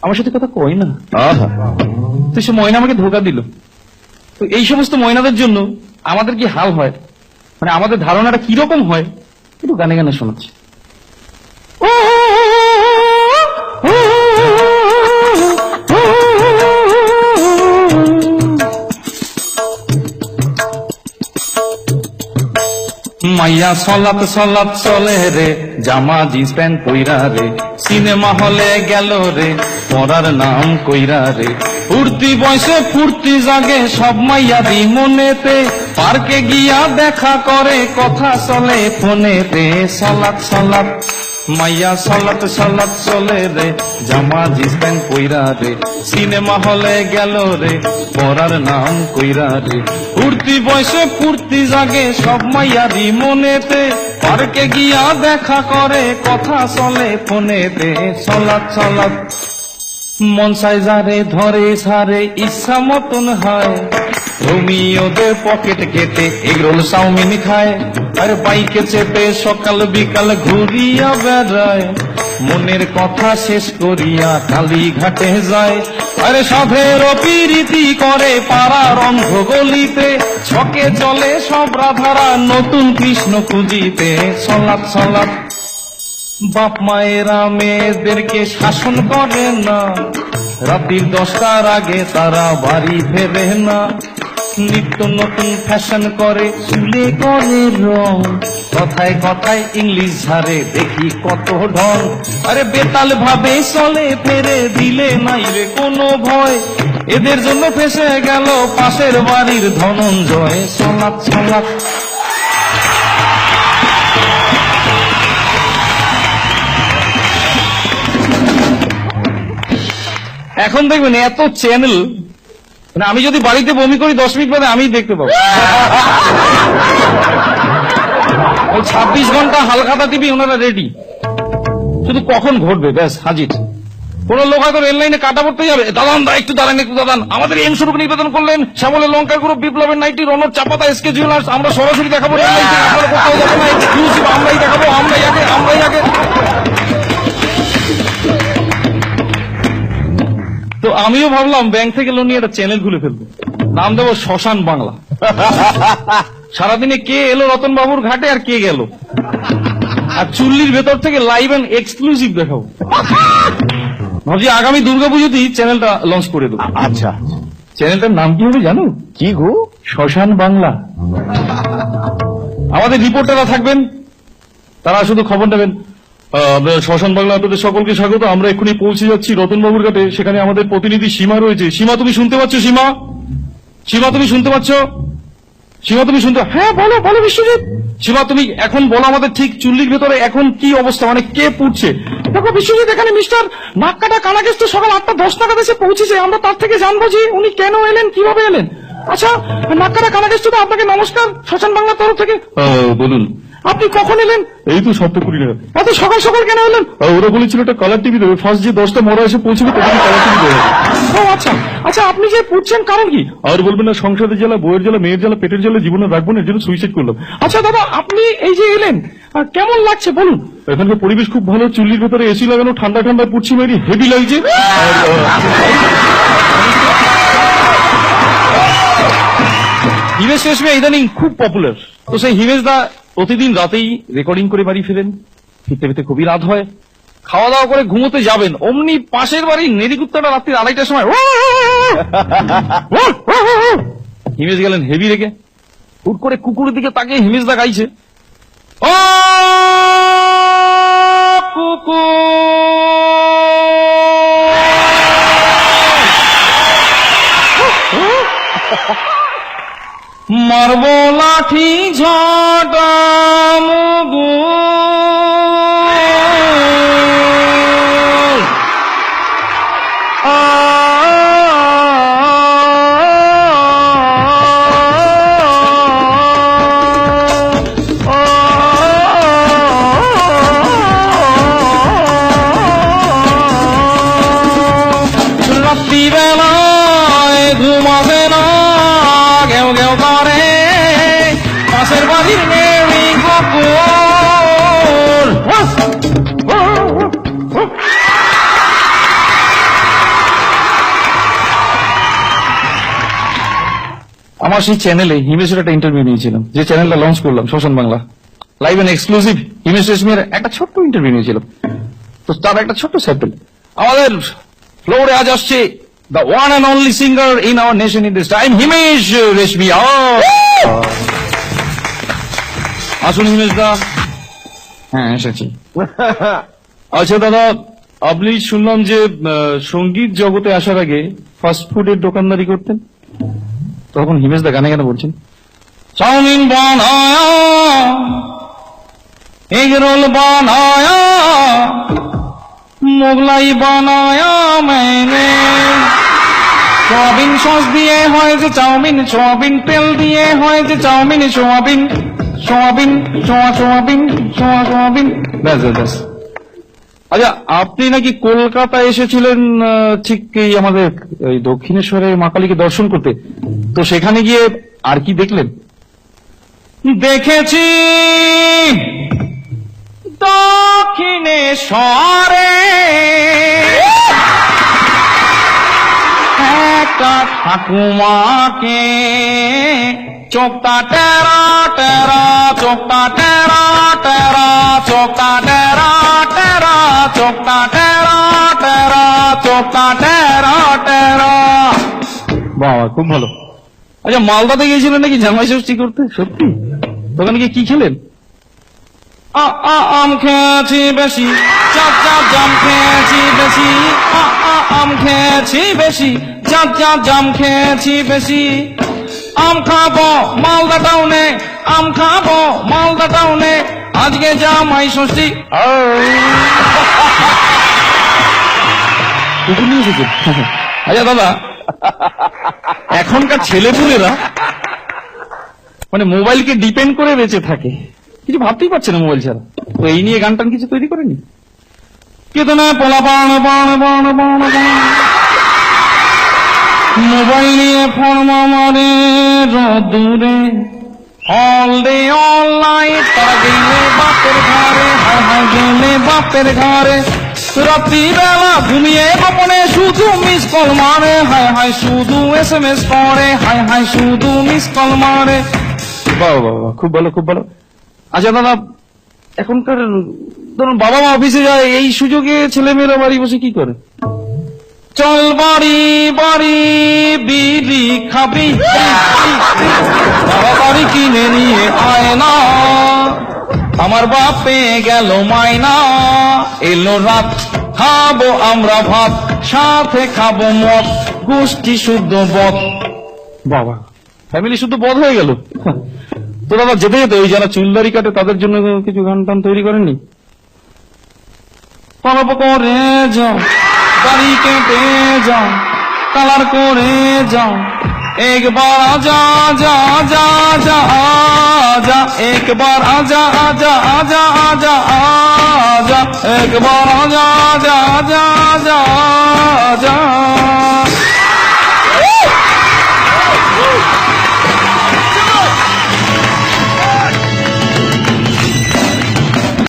আমার সাথে কথা কয় না। তো সে ময়না আমাকে ধোকা দিল। তো এই সমস্ত ময়নাদের জন্য আমাদের কি হাল হয়, মানে আমাদের ধারণাটা কিরকম হয়, একটু গানে গানে শোনাচ্ছি। মাইয়া সলাত সলাত চলে রে, জামা জিন্স প্যান্ট পইরা রে, সিনেমা হলে গেল রে, পড়ার নাম কইরা রে। ফুর্তি বয়সে ফুর্তি জাগে সব মাইয়াদি মনেতে, পার্কে গিয়া দেখা করে কথা চলে ফোনেতে। সলাত সলাত মাইয়া সলাত সলাত চলে রে, জামা জিন্স প্যান্ট পইরা রে, সিনেমা হলে গেল রে, পড়ার নাম কইরা রে। ফুর্তি বয়সে ফুর্তি জাগে সব মাইয়াদি মনেতে, পার্কে গিয়া দেখা করে কথা চলে ফোনেতে। সলাত সলাত মন চাই যারে ধরে সারে ইচ্ছা মতন হয়, রোমিওদের পকেট কেটে এগরোল চাউমিন খায়, আর বাইকে চেপে সকাল বিকাল ঘুরিয়া বেড়ায়, মনের কথা শেষ করিয়া কালীঘাটে যায়। আরে সাধের পিরিতি করে পাড়ার অন্ধ গলিতে, ছকে চলে সব রাধারা নতুন কৃষ্ণ খুঁজিতে। সলাত সলাত বাপ মায়েরা মেয়েদেরকে শাসন করে না, রাত্রির 10টার আগে তারা বাড়ি ফেরে না, নিত্য নতুন ফ্যাশন করে চুলে করে রং, কথায় কথায় ইংলিশ ঝাড়ে দেখি কত ঢং। আরে বেতাল ভাবে চলে ফেরে দিলে নাই রে কোনো ভয়, এদের জন্য ফেসে গেল পাশের বাড়ির ধনঞ্জয়। সলাত সলাত এখন দেখবেন এত চ্যানেল, মানে আমি যদি বাড়িতে বমি করি 10 মিনিট বাদে আমি দেখতে পাবো। 26 ঘন্টা হালখাতা টিভি ওনারা রেডি, শুধু কখন ঘটবে ব্যাস হাজির। কোন লোক হয়তো রেল লাইনে কাটা পড়তে যাবে, দাদান দা একটু দাঁড়ান একটু দাদান, আমাদের এম স্বরূপ নিবেদন করলেন শ্যামলের লঙ্কা গ্রুপ, বিপ্লবের নাইটি, রনর চাপাতা, এসকে জুয়েলার্স, আমরা সরাসরি দেখাবো রেল লাইন থেকে, আপনারা কোথাও যাবেন না, এক্সক্লুসিভ আমরাই দেখাবো, আমরাই আগে আমরাই আগে। তো আমিও ভাবলাম ব্যাংক থেকে লোন নিয়ে একটা চ্যানেল খুলে ফেলবো, নাম দেবো শ্মশান বাংলা। সারাদিনে কে এলো রতন বাবুর ঘাটে আর কে গেল, আর চুল্লির ভেতর থেকে লাইভ এন্ড এক্সক্লুসিভ দেখাবো। ভাবছি আগামী দুর্গাপুজোতেই চ্যানেলটা লঞ্চ করে দেবো। আচ্ছা, চ্যানেলটার নাম কি হবে জানো? কি গো? শ্মশান বাংলা। আমাদের রিপোর্টাররা থাকবেন, তারা শুধু খবর নেবেন। শ্মশান বাংলা আপনাদের সকলকে স্বাগত, আমরা এক্ষুনি পৌঁছে যাচ্ছি রতনবাবুর ঘাটে, সেখানে আমাদের প্রতিনিধি সীমা রয়েছে। সীমা তুমি শুনতে পাচ্ছ? সীমা, সীমা তুমি শুনতে পাচ্ছ? সীমা তুমি শুনতে? হ্যাঁ বলো বলো বিশ্বজিৎ। সীমা তুমি এখন বলো আমাদের ঠিক চুল্লির ভেতরে এখন কি অবস্থা, মানে কে পুড়ছে? দেখো বিশ্বজিৎ, এখানে মিস্টার নাক্কাটা কানাগেস্ত সকাল 8:10 নাগাদ এসে পৌঁছেছে, আমরা তার থেকে জানবো যে উনি কেন এলেন, কিভাবে এলেন। আচ্ছা নাক্কাটা কানাগেস্ত, আপনাকে নমস্কার শ্মশান বাংলার তরফ থেকে। বলুন আপনি কখন এলেন? এই তো 7:20 নাগাদ। এত সকাল সকাল কেন এলেন? ওরা বলেছিল একটা কালার টিভি দেবে, ফার্স্ট যে 10টা মরা এসে পৌঁছবে তখন কালার টিভি দেবে। ও আচ্ছা আচ্ছা, আপনি যে পুড়ছেন কারণ কি? আর বলবেন না, সংসারের জ্বালা, বইয়ের জ্বালা, মেয়ের জ্বালা, পেটের জ্বালা জীবনে রাখবো না, এর জন্য সুইসাইড করলাম। আচ্ছা দাদা, আপনি এই যে এলেন কেমন লাগছে বলুন? এখানকার পরিবেশ খুব ভালো, চুল্লির ভেতরে এসি লাগানো, ঠান্ডা ঠান্ডা পুড়ছি, মেরি হেভি লাগছে। হিমেশ রেশমিয়া ইদানিং খুব পপুলার, তো সেই হিমেশ দা প্রতিদিন রাতেই রেকর্ডিং করে বাড়ি ফেরেন, ফিরতে ফিরতে খুবই রাত হয়, খাওয়া দাওয়া করে ঘুমোতে যাবেন, অমনি পাশের বাড়ির নেড়িকুত্তাটা রাত্রি 2:30টার সময় হিমেশ গেলেন হেভি রেখে, হুট করে কুকুরের দিকে তাকিয়ে হিমেশ দা গাইছে, ও কুকুর মারব লাঠি ঝাঁটা মুগু রাত্রিবেলায় ঘুমাবে না, ঘেউ ঘেউ করে পাশের বাড়ির নেড়ি কুকুর। আমার সেই চ্যানেলে হিমেশের একটা ইন্টারভিউ নিয়েছিলাম, যে চ্যানেলটা লঞ্চ করলাম শ্মশান Bangla, live and exclusive. Himesh রেশমিয়ার একটা ছোট্ট ইন্টারভিউ নিয়েছিলাম, তো তার একটা ছোট্ট স্যাম্পল। আমাদের ফ্লোরে আজ আসছে the one and only singer in our nation in this time, Himesh Reshammiya. আসুন হিমেশ দা। হ্যাঁ এসেছি। আচ্ছা দাদা, আপনি শুনলাম যে সঙ্গীত জগতে আসার আগে ফাস্ট ফুডের দোকানদারি করতেন, তখন হিমেশ দা গানে গানে বলছেন, চাউমিন বানায়া, এগ রোল বানায়া, মোগলাই বানায়া मैंने, সোয়াবিন সস দিয়ে হয় যে চাউমিন, সোয়াবিন তেল দিয়ে হয় যে chow mein, soybean soybean soybean soybean, ব্যাস ব্যাস। আচ্ছা, আপনি নাকি কলকাতা এসেছিলেন ঠিক এই আমাদের এই দক্ষিণেশ্বরে মা কালীকে দর্শন করতে, তো সেখানে গিয়ে আর কি দেখলেন? দেখেছি দক্ষিণেশ্বরে একটা ঠাকুমাকে, চোখটা টেরা টেরা, চোখটা টেরা টেরা, চোখটা টেরা টেরা, চোখটা টেরা টেরা, চোখটা টেরা টেরা। বাবা খুব ভালো। আচ্ছা, মালদাতে গিয়েছিলেন নাকি জামাই ষষ্ঠী করতে? সত্যি? দোকানে গিয়ে কি খেলেন? আম খেয়েছি বেশি, চাপ চাপ জাম খেয়েছি বেশি, আম খেয়েছি বেশি, চাপ চাপ জাম খেয়েছি বেশি। আম খাবো মালদা টাউনে, আম খাবো মালদা টাউনে, আজকে জামাই ষষ্ঠী। কুকুর নিয়ে এসেছে। আচ্ছা দাদা, এখনকার ছেলেপুলেরা মানে মোবাইলকে ডিপেন্ড করে বেঁচে থাকে, কিছু ভাবতেই পারছে না মোবাইল ছাড়া, তো এই নিয়ে গান টান কিছু তৈরি করেনি? কেতনা পোলা বাণ বাণ বাণ বাণ বাণ, মোবাইল নিয়ে ফর্মা মারে রোদুরে, অল ডে অল নাইট, তারা গেলে বাপের ঘরে, হায় হায় গেলে বাপের ঘরে, রাত্রিবেলা ঘুমিয়ে গোপনে শুধু মিস কল মারে, হায় হায় শুধু SMS করে, হায় হায় শুধু মিস কল মারে। বাবা বাবা, খুব ভালো খুব ভালো। আচ্ছা দাদা, এখনকার ধরুন বাবা মা অফিসে যায়, এই সুযোগে ছেলেমেয়েরা বাড়ি বসে কি করে? চল বাড়ি বাড়ি বিড়ি খাবি, বাবা বাড়ি কিনে নিয়ে আয় না, আমার বাপ পেয়ে গেল মাইনা, এলো রাত খাবো আমরা ভাত, সাথে খাবো মদ, গোষ্ঠী শুদ্ধ বদ। বাবা, ফ্যামিলি শুদ্ধ বদ হয়ে গেল। তো দাদা যেতে যেতে ওই যারা চুলদারি কাটে তাদের জন্য কিছু গান টান তৈরি করেননি? পরব করে যাও, দাড়ি কেটে যাও, কালার করে যাও, একবার আজা আজা আজা আজা আজা, একবার আজা আজা আজা আজা আজা, একবার আজা আজা আজা আজা।